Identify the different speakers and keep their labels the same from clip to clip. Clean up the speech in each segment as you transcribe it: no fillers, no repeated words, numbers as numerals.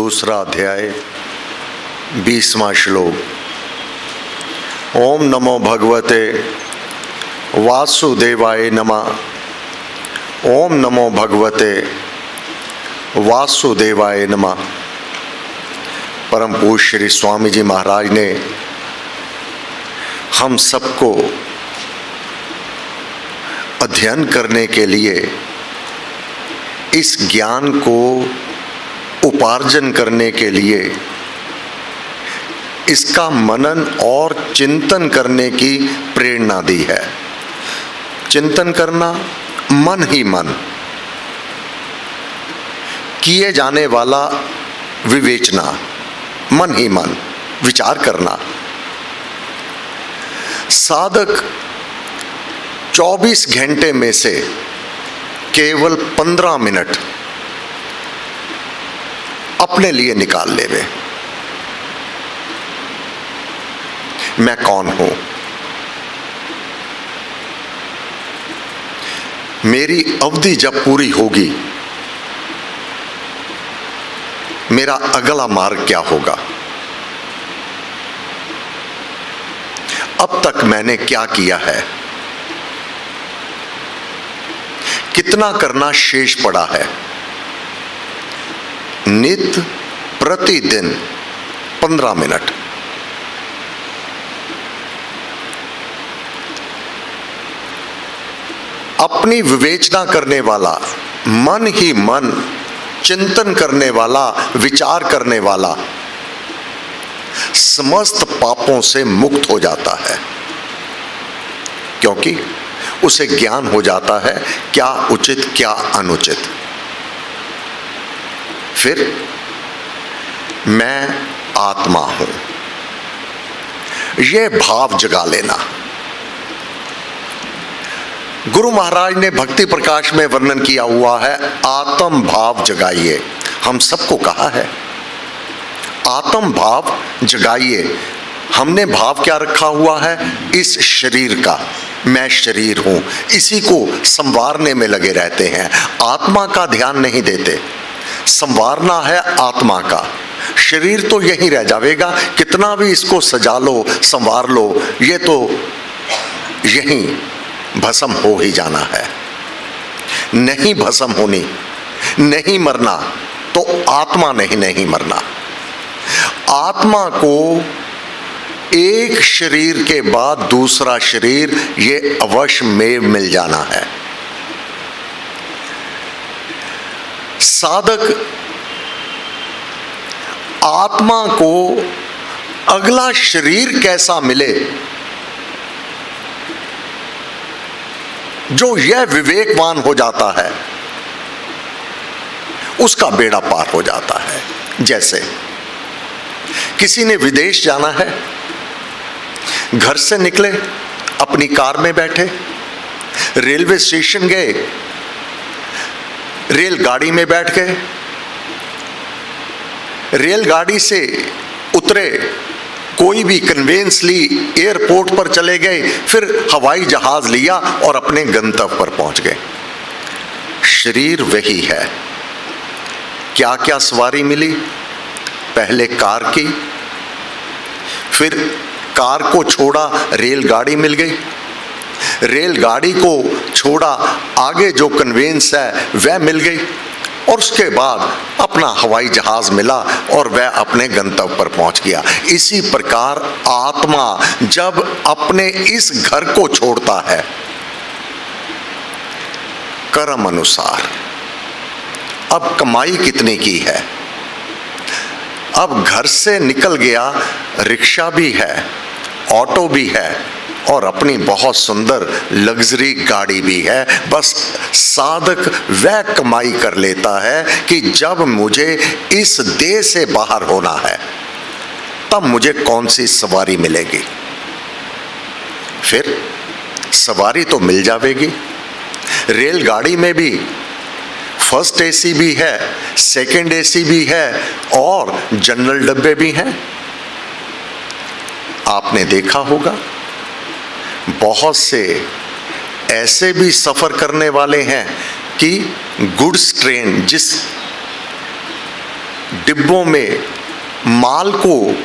Speaker 1: दूसरा अध्याय 20वां श्लोक। ओम नमो भगवते वासुदेवाय नमः। ओम नमो भगवते वासुदेवाय नमः। परम पूज्य श्री स्वामी जी महाराज ने हम सबको अध्ययन करने के लिए, इस ज्ञान को उपार्जन करने के लिए, इसका मनन और चिंतन करने की प्रेरणा दी है। चिंतन करना, मन ही मन, किए जाने वाला विवेचना, मन ही मन, विचार करना। साधक 24 घंटे में से केवल 15 मिनट अपने लिए निकाल लेवे। मैं कौन हूं? मेरी अवधि जब पूरी होगी, मेरा अगला मार्ग क्या होगा? अब तक मैंने क्या किया है? कितना करना शेष पड़ा है? नित्य प्रतिदिन 15 मिनट। अपनी विवेचना करने वाला, मन ही मन चिंतन करने वाला, विचार करने वाला समस्त पापों से मुक्त हो जाता है, क्योंकि उसे ज्ञान हो जाता है क्या उचित क्या अनुचित। फिर मैं आत्मा हूं, यह भाव जगा लेना। गुरु महाराज ने भक्ति प्रकाश में वर्णन किया हुआ है, आत्म भाव जगाइए। हम सबको कहा है आत्म भाव जगाइए। हमने भाव क्या रखा हुआ है? इस शरीर का, मैं शरीर हूं, इसी को संवारने में लगे रहते हैं। आत्मा का ध्यान नहीं देते। संवारना है आत्मा का। शरीर तो यहीं रह जाएगा, कितना भी इसको सजा लो, संवार लो, ये तो यहीं भस्म हो ही जाना है। नहीं भस्म होनी, नहीं मरना, तो आत्मा नहीं मरना। आत्मा को एक शरीर के बाद दूसरा शरीर ये अवश्य में मिल जाना है। साधक आत्मा को अगला शरीर कैसा मिले, जो यह विवेकवान हो जाता है, उसका बेड़ा पार हो जाता है। जैसे किसी ने विदेश जाना है, घर से निकले, अपनी कार में बैठे, रेलवे स्टेशन गए, रेलगाड़ी में बैठ गए, रेलगाड़ी से उतरे, कोई भी कन्वेंस ली, एयरपोर्ट पर चले गए, फिर हवाई जहाज लिया और अपने गंतव्य पर पहुंच गए। शरीर वही है। क्या क्या सवारी मिली? पहले कार की, फिर कार को छोड़ा, रेलगाड़ी मिल गई, रेलगाड़ी को छोड़ा, आगे जो कन्वेंस है वह मिल गई, और उसके बाद अपना हवाई जहाज मिला और वह अपने गंतव्य पर पहुंच गया। इसी प्रकार आत्मा जब अपने इस घर को छोड़ता है, कर्म अनुसार, अब कमाई कितने की है, अब घर से निकल गया, रिक्शा भी है, ऑटो भी है, और अपनी बहुत सुंदर लग्जरी गाड़ी भी है। बस साधक वह कमाई कर लेता है कि जब मुझे इस देह से बाहर होना है, तब मुझे कौन सी सवारी मिलेगी। फिर सवारी तो मिल जाएगी। रेलगाड़ी में भी फर्स्ट एसी भी है, सेकंड एसी भी है, और जनरल डब्बे भी हैं। आपने देखा होगा बहुत से ऐसे भी सफर करने वाले हैं कि गुड्स ट्रेन जिस डिब्बों में माल को,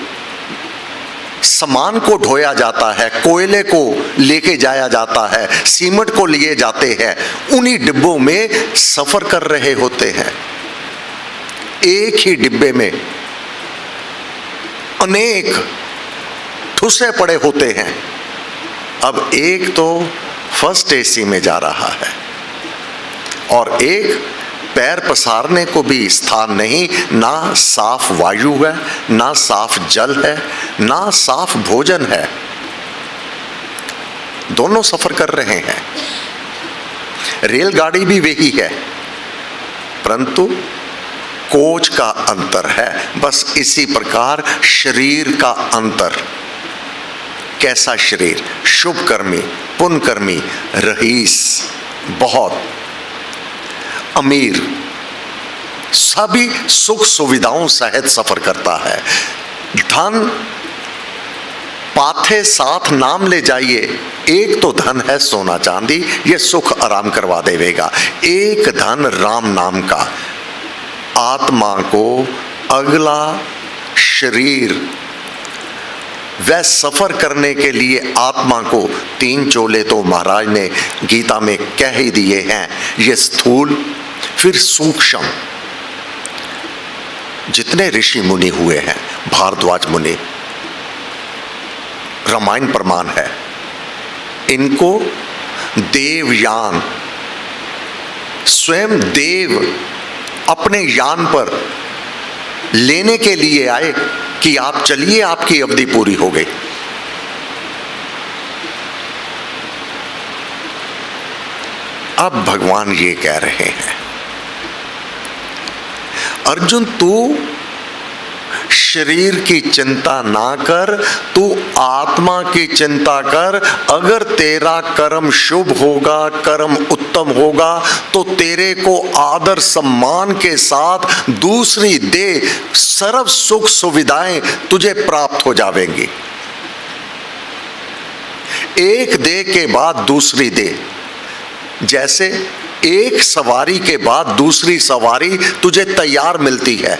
Speaker 1: सामान को ढोया जाता है, कोयले को लेके जाया जाता है, सीमेंट को लिए जाते हैं, उन्हीं डिब्बों में सफर कर रहे होते हैं। एक ही डिब्बे में अनेक ठुसे पड़े होते हैं। अब एक तो फर्स्ट एसी में जा रहा है और एक पैर पसारने को भी स्थान नहीं, ना साफ वायु है, ना साफ जल है, ना साफ भोजन है। दोनों सफर कर रहे हैं। रेलगाड़ी भी वही है, परंतु कोच का अंतर है। बस इसी प्रकार शरीर का अंतर। कैसा शरीर? शुभकर्मी, पुण्यकर्मी, रईस, बहुत अमीर, सभी सुख सुविधाओं सहित सफर करता है। धन पाथे साथ नाम ले जाइए। एक तो धन है सोना चांदी, ये सुख आराम करवा देवेगा। एक धन राम नाम का, आत्मा को अगला शरीर, वह सफर करने के लिए आत्मा को 3 चोले तो महाराज ने गीता में कह ही दिए हैं। ये स्थूल, फिर सूक्ष्म। जितने ऋषि मुनि हुए हैं, भारद्वाज मुनि, रामायण प्रमाण है, इनको देवयान, स्वयं देव अपने यान पर लेने के लिए आए कि आप चलिए, आपकी अवधि पूरी हो गई। अब भगवान ये कह रहे हैं, अर्जुन तू शरीर की चिंता ना कर, तू आत्मा की चिंता कर। अगर तेरा कर्म शुभ होगा, कर्म उत्तम होगा, तो तेरे को आदर सम्मान के साथ दूसरी देह, सर्व सुख सुविधाएं तुझे प्राप्त हो जावेंगी। एक देह के बाद दूसरी देह, जैसे एक सवारी के बाद दूसरी सवारी तुझे तैयार मिलती है,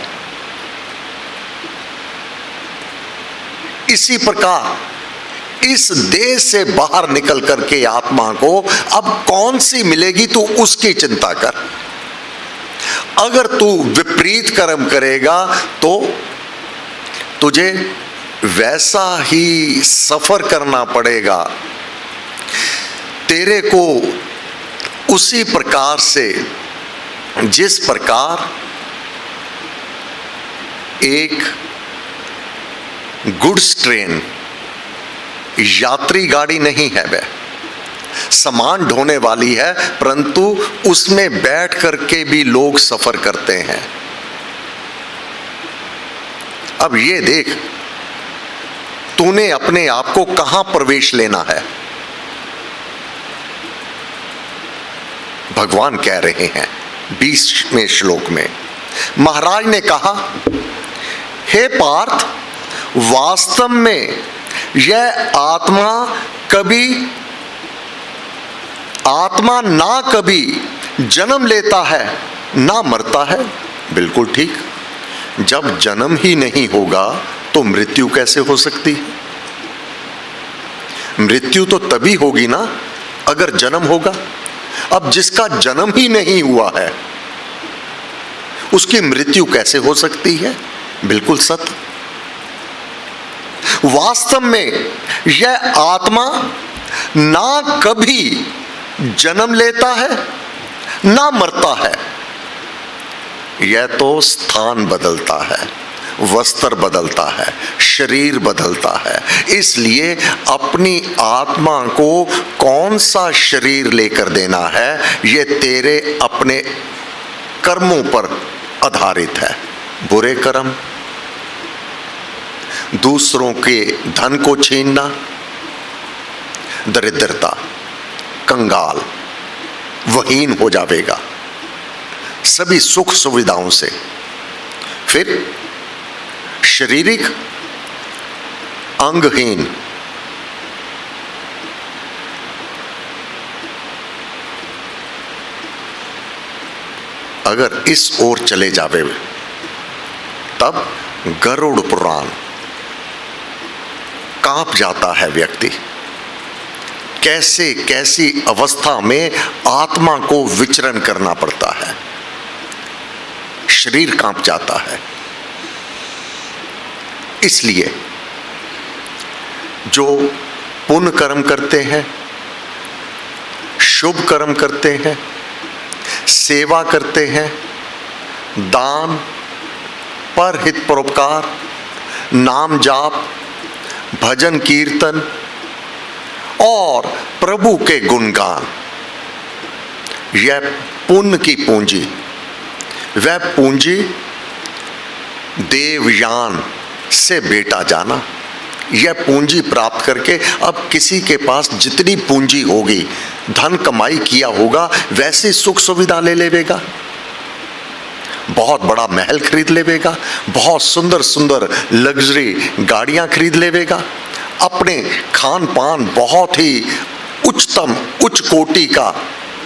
Speaker 1: इसी प्रकार इस देह से बाहर निकल करके आत्मा को अब कौन सी मिलेगी, तू उसकी चिंता कर। अगर तू विपरीत कर्म करेगा तो तुझे वैसा ही सफर करना पड़ेगा। तेरे को उसी प्रकार से, जिस प्रकार एक गुड्स ट्रेन, यात्री गाड़ी नहीं है, वह सामान ढोने वाली है, परंतु उसमें बैठ करके भी लोग सफर करते हैं। अब ये देख, तूने अपने आप को कहां प्रवेश लेना है। भगवान कह रहे हैं 20वें श्लोक में, महाराज ने कहा, हे पार्थ, वास्तव में यह आत्मा ना कभी जन्म लेता है ना मरता है। बिल्कुल ठीक। जब जन्म ही नहीं होगा तो मृत्यु कैसे हो सकती है? मृत्यु तो तभी होगी ना अगर जन्म होगा। अब जिसका जन्म ही नहीं हुआ है उसकी मृत्यु कैसे हो सकती है? बिल्कुल सत्य। वास्तव में यह आत्मा ना कभी जन्म लेता है ना मरता है। यह तो स्थान बदलता है, वस्त्र बदलता है, शरीर बदलता है। इसलिए अपनी आत्मा को कौन सा शरीर लेकर देना है, यह तेरे अपने कर्मों पर आधारित है। बुरे कर्म, दूसरों के धन को छीनना, दरिद्रता, कंगाल, वहीन हो जाएगा सभी सुख सुविधाओं से। फिर शारीरिक अंगहीन, अगर इस ओर चले जावे तब गरुड़ पुराण कांप जाता है व्यक्ति। कैसे कैसी अवस्था में आत्मा को विचरण करना पड़ता है, शरीर कांप जाता है। इसलिए जो पुण्य कर्म करते हैं, शुभ कर्म करते हैं, सेवा करते हैं, दान, परहित परोपकार, नाम जाप, भजन कीर्तन और प्रभु के गुणगान, यह पुण्य की पूंजी, वह पूंजी देवयान से बेटा जाना, यह पूंजी प्राप्त करके अब किसी के पास जितनी पूंजी होगी, धन कमाई किया होगा, वैसी सुख सुविधा ले लेवेगा, बहुत बड़ा महल खरीद लेवेगा, बहुत सुंदर सुंदर लग्जरी गाड़ियां खरीद लेवेगा, अपने खान पान बहुत ही उच्चतम उच्च कोटि का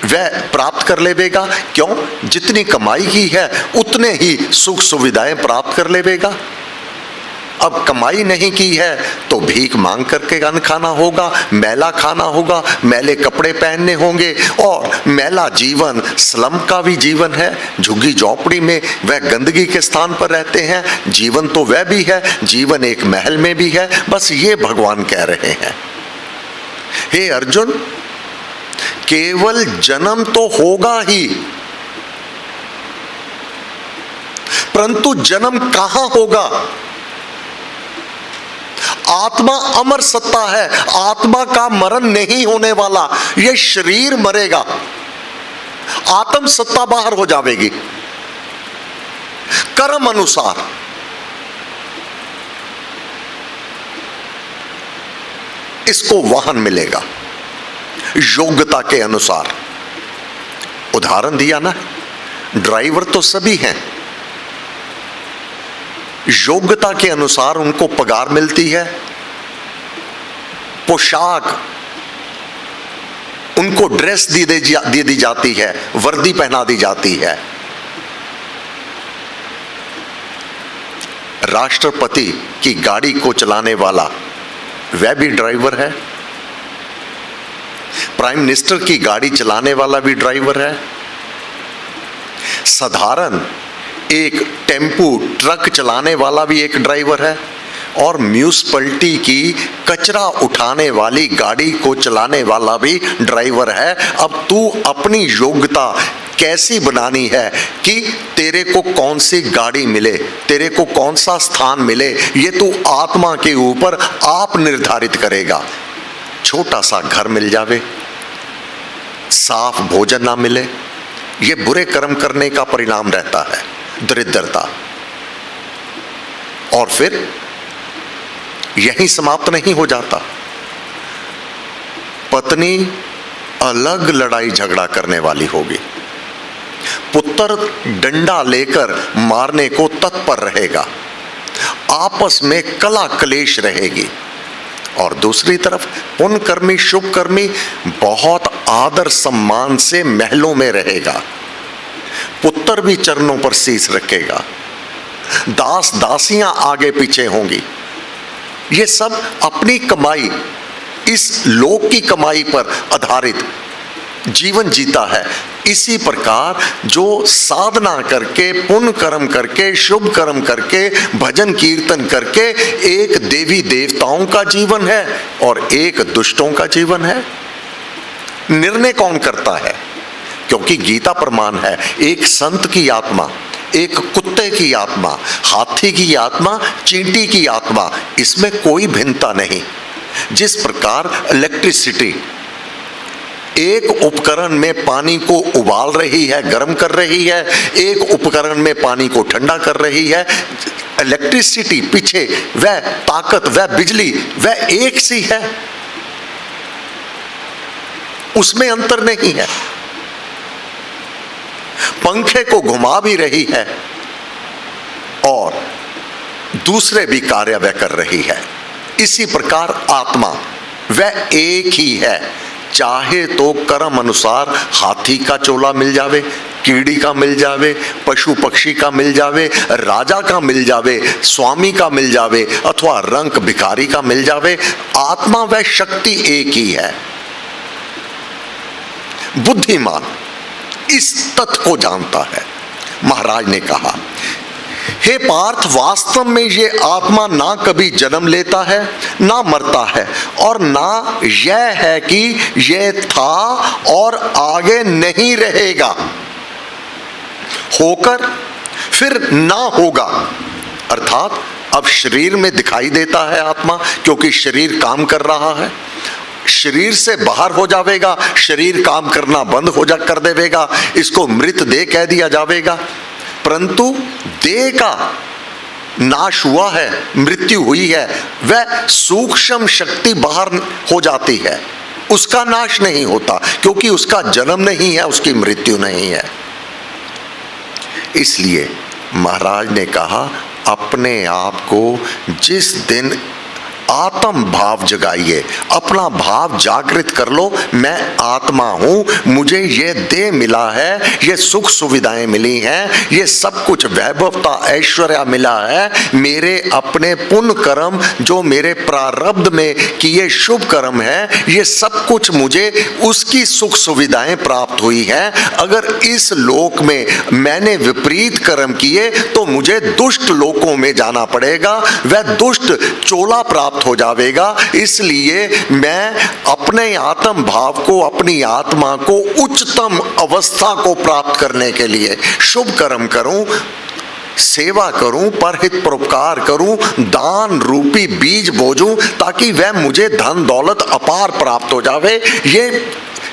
Speaker 1: वह प्राप्त कर लेवेगा। क्यों? जितनी कमाई की है उतने ही सुख सुविधाएं प्राप्त कर लेवेगा। अब कमाई नहीं की है तो भीख मांग करके अन्न खाना होगा, मैला खाना होगा, मैले कपड़े पहनने होंगे, और मैला जीवन स्लम का भी जीवन है। झुग्गी झोपड़ी में वह गंदगी के स्थान पर रहते हैं, जीवन तो वह भी है, जीवन एक महल में भी है। बस ये भगवान कह रहे हैं, हे अर्जुन, केवल जन्म तो होगा ही, परंतु जन्म कहां होगा? आत्मा अमर सत्ता है, आत्मा का मरण नहीं होने वाला, यह शरीर मरेगा, आत्म सत्ता बाहर हो जाएगी। कर्म अनुसार इसको वाहन मिलेगा, योग्यता के अनुसार। उदाहरण दिया ना, ड्राइवर तो सभी हैं, योग्यता के अनुसार उनको पगार मिलती है, पोशाक उनको ड्रेस दे दी जाती है, वर्दी पहना दी जाती है। राष्ट्रपति की गाड़ी को चलाने वाला वह भी ड्राइवर है, प्राइम मिनिस्टर की गाड़ी चलाने वाला भी ड्राइवर है, साधारण एक टेम्पू ट्रक चलाने वाला भी एक ड्राइवर है, और म्यूनिसिपैलिटी की कचरा उठाने वाली गाड़ी को चलाने वाला भी ड्राइवर है। अब तू अपनी योग्यता कैसी बनानी है कि तेरे को कौन सी गाड़ी मिले, तेरे को कौन सा स्थान मिले, ये तू आत्मा के ऊपर आप निर्धारित करेगा। छोटा सा घर मिल जावे, साफ भोजन ना मिले, ये बुरे कर्म करने का परिणाम रहता है, दरिद्रता। और फिर यहीं समाप्त नहीं हो जाता, पत्नी अलग लड़ाई झगड़ा करने वाली होगी, पुत्र डंडा लेकर मारने को तत्पर रहेगा, आपस में कला कलेश रहेगी। और दूसरी तरफ पुण्यकर्मी शुभकर्मी बहुत आदर सम्मान से महलों में रहेगा, पुत्र भी चरणों पर शीश रखेगा, दास दासियां आगे पीछे होंगी। ये सब अपनी कमाई, इस लोक की कमाई पर आधारित जीवन जीता है। इसी प्रकार जो साधना करके, पुण्य कर्म करके, शुभ कर्म करके, भजन कीर्तन करके एक देवी देवताओं का जीवन है और एक दुष्टों का जीवन है। निर्णय कौन करता है? क्योंकि गीता प्रमाण है, एक संत की आत्मा, एक कुत्ते की आत्मा, हाथी की आत्मा, चींटी की आत्मा, इसमें कोई भिन्नता नहीं। जिस प्रकार इलेक्ट्रिसिटी एक उपकरण में पानी को उबाल रही है, गर्म कर रही है, एक उपकरण में पानी को ठंडा कर रही है, इलेक्ट्रिसिटी पीछे वह ताकत, वह बिजली, वह एक सी है, उसमें अंतर नहीं है। पंखे को घुमा भी रही है और दूसरे भी कार्य वह कर रही है। इसी प्रकार आत्मा वह एक ही है। चाहे तो कर्म अनुसार हाथी का चोला मिल जावे, कीड़ी का मिल जावे, पशु पक्षी का मिल जावे, राजा का मिल जावे, स्वामी का मिल जावे, अथवा रंक भिखारी का मिल जावे, आत्मा व शक्ति एक ही है। बुद्धिमान इस तथ्य को जानता है। महाराज ने कहा, हे पार्थ, वास्तव में ये आत्मा ना कभी जन्म लेता है, ना मरता है, और ना यह है कि यह था और आगे नहीं रहेगा, होकर फिर ना होगा। अर्थात अब शरीर में दिखाई देता है आत्मा, क्योंकि शरीर काम कर रहा है। शरीर से बाहर हो जाएगा, शरीर काम करना बंद हो जा कर देवेगा, इसको मृत देह कह दिया जाएगा। परंतु देह का नाश हुआ है, मृत्यु हुई है, वह सूक्ष्म शक्ति बाहर हो जाती है, उसका नाश नहीं होता, क्योंकि उसका जन्म नहीं है, उसकी मृत्यु नहीं है। इसलिए महाराज ने कहा, अपने आप को जिस दिन आत्म भाव जगाइए, अपना भाव जागृत कर लो, मैं आत्मा हूं, मुझे ये देह मिला है, ये सुख सुविधाएं मिली हैं, ये सब कुछ वैभवता ऐश्वर्य मिला है, मेरे अपने पुण्य कर्म जो मेरे प्रारब्ध में किए शुभ कर्म है, ये सब कुछ मुझे उसकी सुख सुविधाएं प्राप्त हुई हैं। अगर इस लोक में मैंने विपरीत कर्म किए तो मुझे दुष्ट लोकों में जाना पड़ेगा, वह दुष्ट चोला प्राप्त हो जाएगा। इसलिए मैं अपने आत्म भाव को, अपनी आत्मा को उच्चतम अवस्था को प्राप्त करने के लिए शुभ कर्म करूं, सेवा करूं, परहित परोपकार करूं, दान रूपी बीज बोजूं, ताकि वह मुझे धन दौलत अपार प्राप्त हो जावे। ये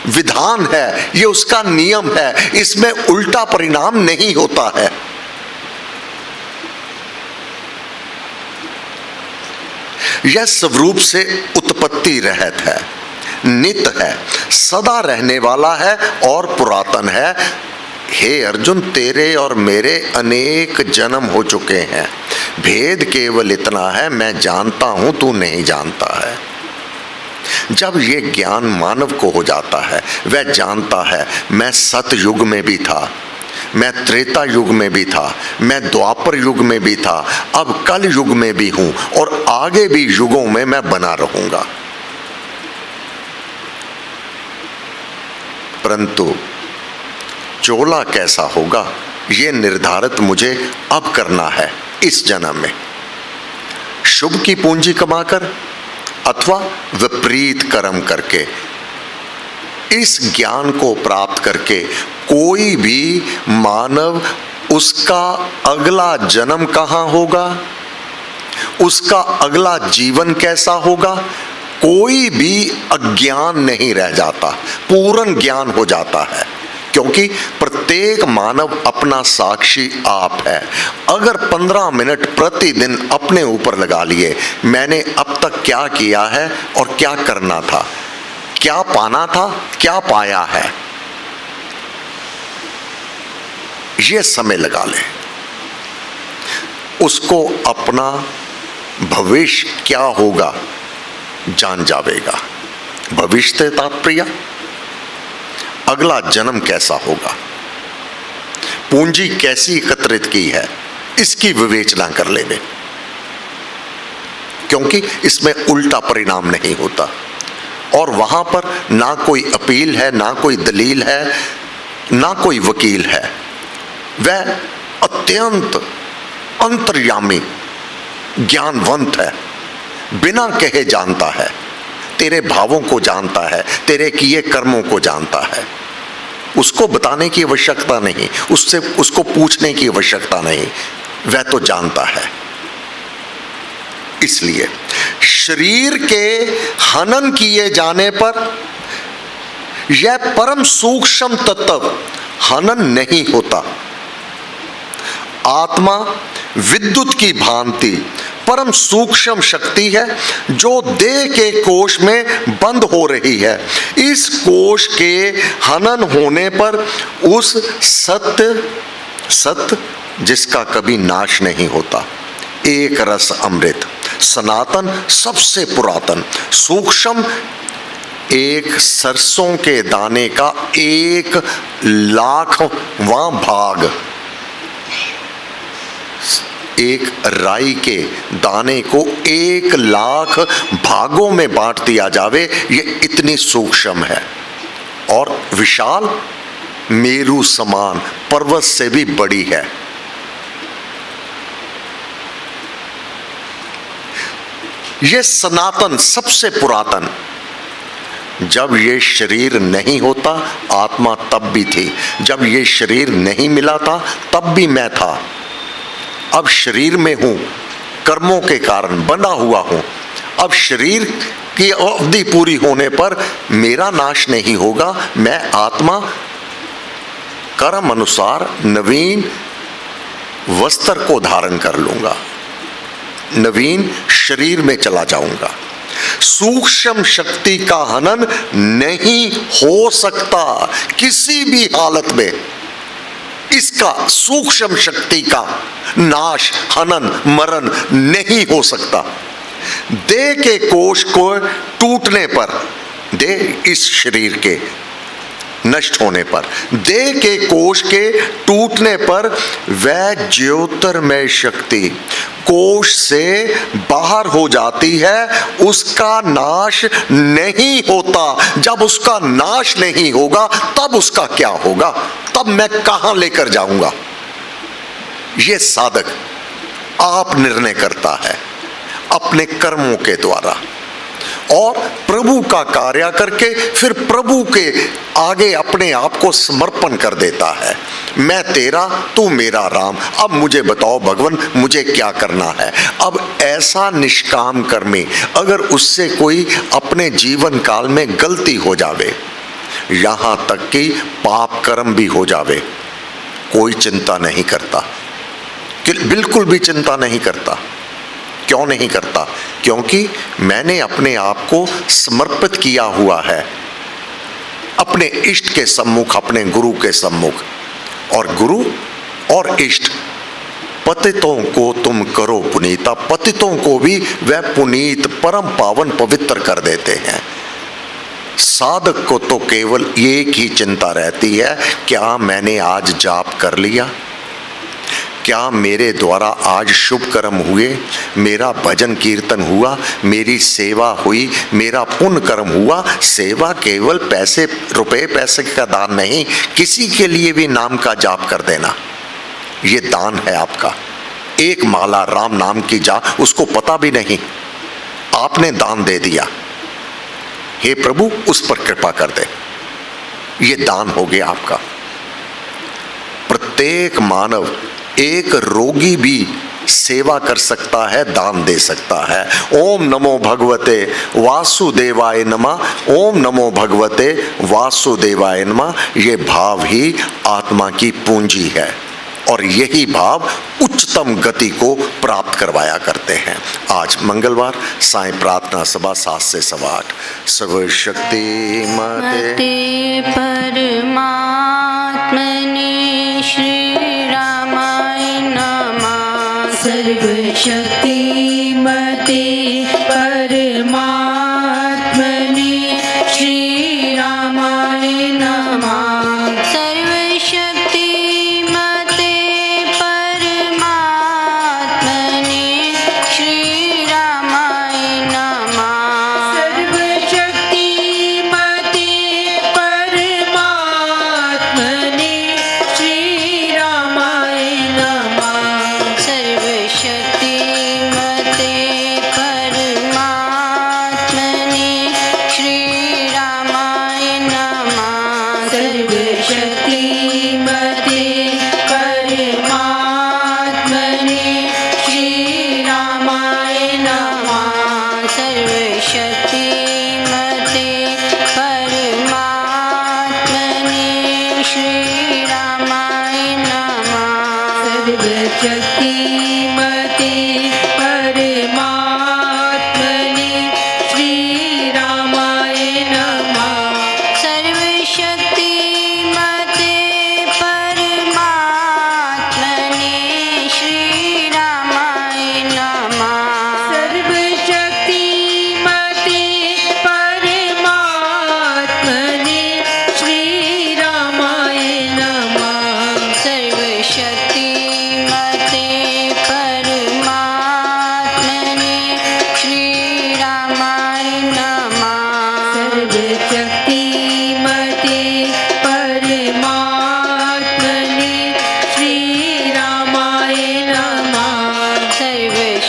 Speaker 1: विधान है, ये उसका नियम है, इसमें उल्टा परिणाम नहीं होता है। यह स्वरूप से उत्पत्ति रहत है, नित्य है, सदा रहने वाला है और पुरातन है। हे अर्जुन, तेरे और मेरे अनेक जन्म हो चुके हैं, भेद केवल इतना है, मैं जानता हूं, तू नहीं जानता है। जब ये ज्ञान मानव को हो जाता है, वह जानता है मैं सतयुग में भी था, मैं त्रेता युग में भी था, मैं द्वापर युग में भी था, अब कल युग में भी हूं और आगे भी युगों में मैं बना रहूंगा। परंतु चोला कैसा होगा, यह निर्धारित मुझे अब करना है, इस जन्म में, शुभ की पूंजी कमाकर अथवा विपरीत कर्म करके। इस ज्ञान को प्राप्त करके कोई भी मानव, उसका अगला जन्म कहां होगा, उसका अगला जीवन कैसा होगा, कोई भी अज्ञान नहीं रह जाता, पूर्ण ज्ञान हो जाता है। क्योंकि प्रत्येक मानव अपना साक्षी आप है। अगर 15 मिनट प्रतिदिन अपने ऊपर लगा लिए, मैंने अब तक क्या किया है और क्या करना था, क्या पाना था, क्या पाया है, ये समय लगा ले, उसको अपना भविष्य क्या होगा जान जाएगा। भविष्य से तात्पर्य अगला जन्म कैसा होगा, पूंजी कैसी एकत्रित की है, इसकी विवेचना कर लेंगे, क्योंकि इसमें उल्टा परिणाम नहीं होता। और वहां पर ना कोई अपील है, ना कोई दलील है, ना कोई वकील है, वह अत्यंत अंतर्यामी ज्ञानवंत है, बिना कहे जानता है, तेरे भावों को जानता है, तेरे किए कर्मों को जानता है। उसको बताने की आवश्यकता नहीं, उससे उसको पूछने की आवश्यकता नहीं, वह तो जानता है। इसलिए शरीर के हनन किए जाने पर यह परम सूक्ष्म तत्व हनन नहीं होता। आत्मा विद्युत की भांति परम सूक्ष्म शक्ति है, जो देह के कोश में बंद हो रही है। इस कोश के हनन होने पर उस सत्य जिसका कभी नाश नहीं होता, एक रस अमृत, सनातन, सबसे पुरातन, सूक्ष्म एक सरसों के दाने का 1,00,000वां भाग एक राई के दाने को 1,00,000 भागों में बांट दिया जावे, ये इतनी सूक्ष्म है और विशाल, मेरू समान पर्वत से भी बड़ी है। ये सनातन, सबसे पुरातन। जब ये शरीर नहीं होता, आत्मा तब भी थी। जब ये शरीर नहीं मिला था, तब भी मैं था। अब शरीर में हूं, कर्मों के कारण बंधा हुआ हूं। अब शरीर की अवधि पूरी होने पर मेरा नाश नहीं होगा। मैं आत्मा कर्म अनुसार नवीन वस्त्र को धारण कर लूंगा, नवीन शरीर में चला जाऊंगा। सूक्ष्म शक्ति का हनन नहीं हो सकता किसी भी हालत में। इसका सूक्ष्म शक्ति का नाश, हनन, मरण नहीं हो सकता। देह के कोष को टूटने पर, देह इस शरीर के नष्ट होने पर, देह के कोष के टूटने पर वह ज्योतिर्मय शक्ति कोष से बाहर हो जाती है, उसका नाश नहीं होता। जब उसका नाश नहीं होगा तब उसका क्या होगा, तब मैं कहां लेकर जाऊंगा? यह साधक आप निर्णय करता है अपने कर्मों के द्वारा और प्रभु का कार्य करके फिर प्रभु के आगे अपने आप को समर्पण कर देता है। मैं तेरा, तू मेरा राम, अब मुझे बताओ भगवान मुझे क्या करना है। अब ऐसा निष्काम कर्मी अगर उससे कोई अपने जीवन काल में गलती हो जावे, यहां तक कि पाप कर्म भी हो जावे, कोई चिंता नहीं करता, बिल्कुल भी चिंता नहीं करता। क्यों नहीं करता? क्योंकि मैंने अपने आप को समर्पित किया हुआ है अपने इष्ट के सम्मुख, अपने गुरु के सम्मुख। और गुरु और इष्ट, पतितों को तुम करो पुनीता, पतितों को भी वह पुनीत, परम पावन, पवित्र कर देते हैं। साधक को तो केवल एक ही चिंता रहती है, क्या मैंने आज जाप कर लिया? क्या मेरे द्वारा आज शुभ कर्म हुए? मेरा भजन कीर्तन हुआ, मेरी सेवा हुई, मेरा पुण्य कर्म हुआ? सेवा केवल पैसे, रुपए पैसे का दान नहीं, किसी के लिए भी नाम का जाप कर देना, ये दान है आपका। एक माला राम नाम की जा, उसको पता भी नहीं, आपने दान दे दिया। हे प्रभु उस पर कृपा कर दे, ये दान हो गया आपका। प्रत्येक मानव, एक रोगी भी सेवा कर सकता है, दान दे सकता है। ओम नमो भगवते वासुदेवाय नमः, ओम नमो भगवते वासुदेवाय नमः। ये भाव ही आत्मा की पूंजी है और यही भाव उच्चतम गति को प्राप्त करवाया करते हैं। आज मंगलवार साईं प्रार्थना सभा 7 से 8। सर्वशक्ति मते
Speaker 2: परमात्मने श्री रामाय नमः। सर्वशक्ति मते परमात्मने श्री रामाय नमः। सर्वशक्ति मते परमात्मने श्री रामाय नमः। सर्वशक्ति मते परमात्मने श्री रामाय नमः। सर्वशक्ति मते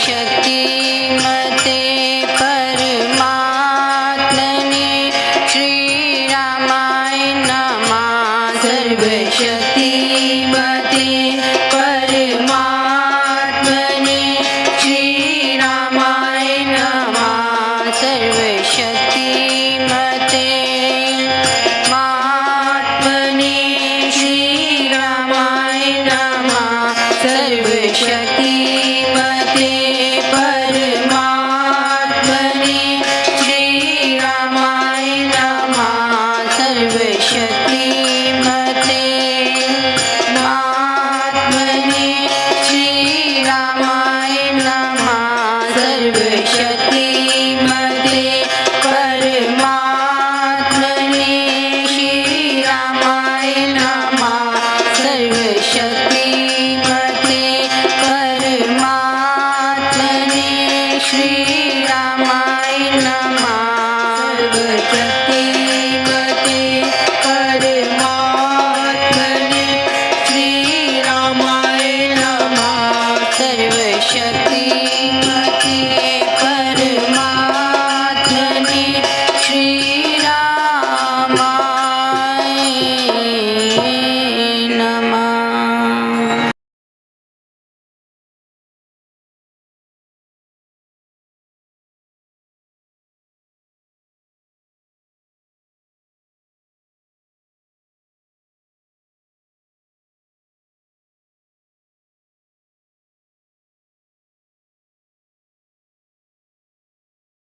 Speaker 2: सर्वशक्तिमते परमात्मने श्रीरामाय नमः सर्वशक्तिमते परमात्मने श्रीरामाय नमः सर्वशक्तिमते महात्मने श्रीरामाय नमः सर्वशक्तिमते परमात्मने श्रीरामाय नमः सर्वशक्तिमते महात्मने श्रीरामाय नमः सर्वशक्तिमते परमात्मने श्रीरामाय नमः सर्वशक्तिमते परमात्मने श्रीरामाय नमः सर्वशक्तिमते